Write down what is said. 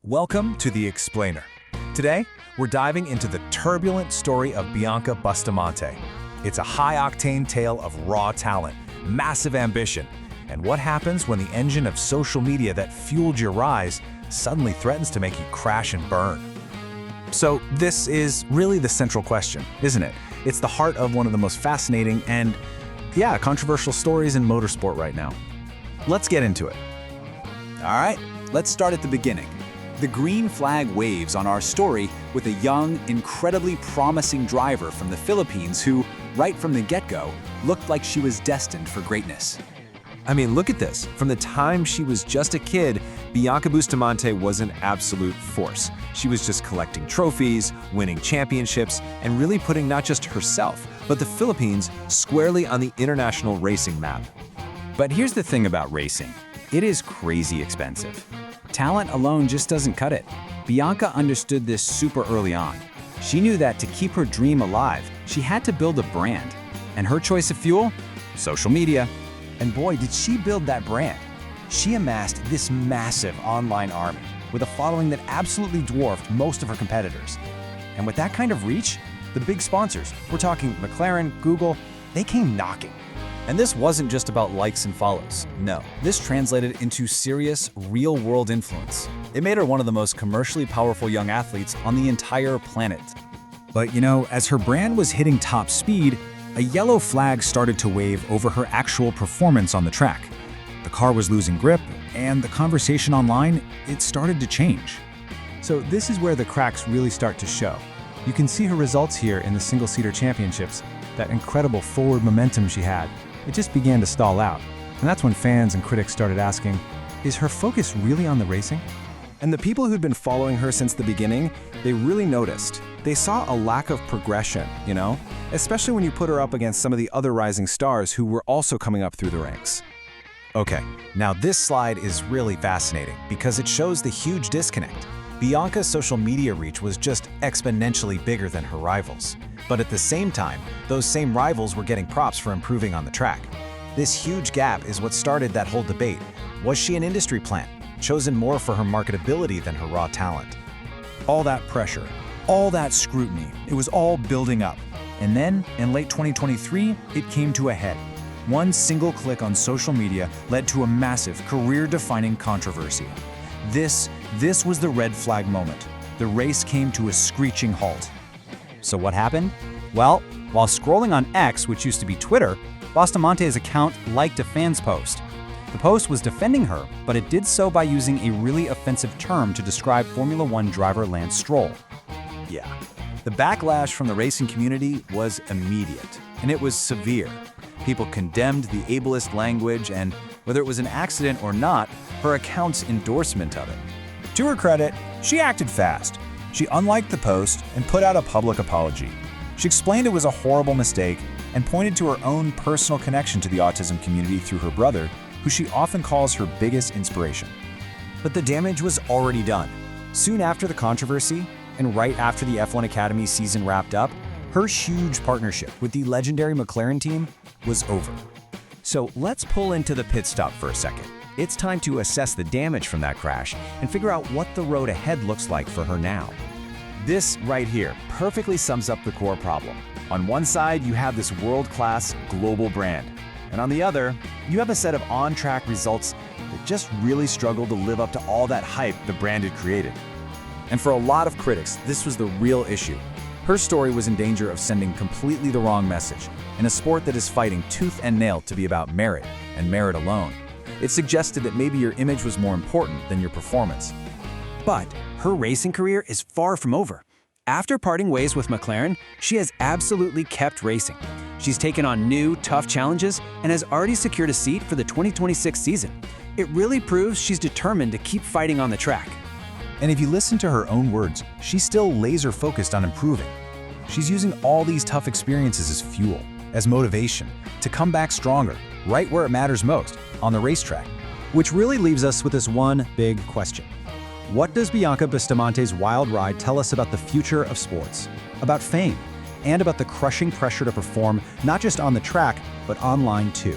Welcome to The Explainer. Today, we're diving into the turbulent story of Bianca Bustamante. It's a high-octane tale of raw talent, massive ambition, and what happens when the engine of social media that fueled your rise suddenly threatens to make you crash and burn. So this is really the central question, isn't it? It's the heart of one of the most fascinating and, controversial stories in motorsport right now. Let's get into it. All right, let's start at the beginning. The green flag waves on our story with a young, incredibly promising driver from the Philippines who, right from the get-go, looked like she was destined for greatness. I mean, look at this. From the time she was just a kid, Bianca Bustamante was an absolute force. She was just collecting trophies, winning championships, and really putting not just herself, but the Philippines squarely on the international racing map. But here's the thing about racing. It is crazy expensive. Talent alone just doesn't cut it. Bianca understood this super early on. She knew that to keep her dream alive, she had to build a brand. And her choice of fuel? Social media. And boy, did she build that brand. She amassed this massive online army with a following that absolutely dwarfed most of her competitors. And with that kind of reach, the big sponsors, we're talking McLaren, Google, they came knocking. And this wasn't just about likes and follows. No, this translated into serious, real-world influence. It made her one of the most commercially powerful young athletes on the entire planet. But as her brand was hitting top speed, a yellow flag started to wave over her actual performance on the track. The car was losing grip, and the conversation online, it started to change. So this is where the cracks really start to show. You can see her results here in the single-seater championships, that incredible forward momentum she had. It just began to stall out. And that's when fans and critics started asking, is her focus really on the racing? And the people who'd been following her since the beginning, they really noticed. They saw a lack of progression, especially when you put her up against some of the other rising stars who were also coming up through the ranks. Okay, now this slide is really fascinating because it shows the huge disconnect. Bianca's social media reach was just exponentially bigger than her rivals. But at the same time, those same rivals were getting props for improving on the track. This huge gap is what started that whole debate. Was she an industry plant, chosen more for her marketability than her raw talent? All that pressure, all that scrutiny, it was all building up. And then, in late 2023, it came to a head. One single click on social media led to a massive, career-defining controversy. This was the red flag moment. The race came to a screeching halt. So what happened? Well, while scrolling on X, which used to be Twitter, Bustamante's account liked a fan's post. The post was defending her, but it did so by using a really offensive term to describe Formula One driver Lance Stroll. Yeah, the backlash from the racing community was immediate, and it was severe. People condemned the ableist language, and whether it was an accident or not, her account's endorsement of it. To her credit, she acted fast. She unliked the post and put out a public apology. She explained it was a horrible mistake and pointed to her own personal connection to the autism community through her brother, who she often calls her biggest inspiration. But the damage was already done. Soon after the controversy, and right after the F1 Academy season wrapped up, her huge partnership with the legendary McLaren team was over. So let's pull into the pit stop for a second. It's time to assess the damage from that crash and figure out what the road ahead looks like for her now. This right here perfectly sums up the core problem. On one side, you have this world-class global brand. And on the other, you have a set of on-track results that just really struggle to live up to all that hype the brand had created. And for a lot of critics, this was the real issue. Her story was in danger of sending completely the wrong message in a sport that is fighting tooth and nail to be about merit, and merit alone. It suggested that maybe your image was more important than your performance. But her racing career is far from over. After parting ways with McLaren, she has absolutely kept racing. She's taken on new, tough challenges and has already secured a seat for the 2026 season. It really proves she's determined to keep fighting on the track. And if you listen to her own words, she's still laser-focused on improving. She's using all these tough experiences as fuel, as motivation, to come back stronger, right where it matters most, on the racetrack. Which really leaves us with this one big question. What does Bianca Bustamante's wild ride tell us about the future of sports, about fame, and about the crushing pressure to perform not just on the track, but online too?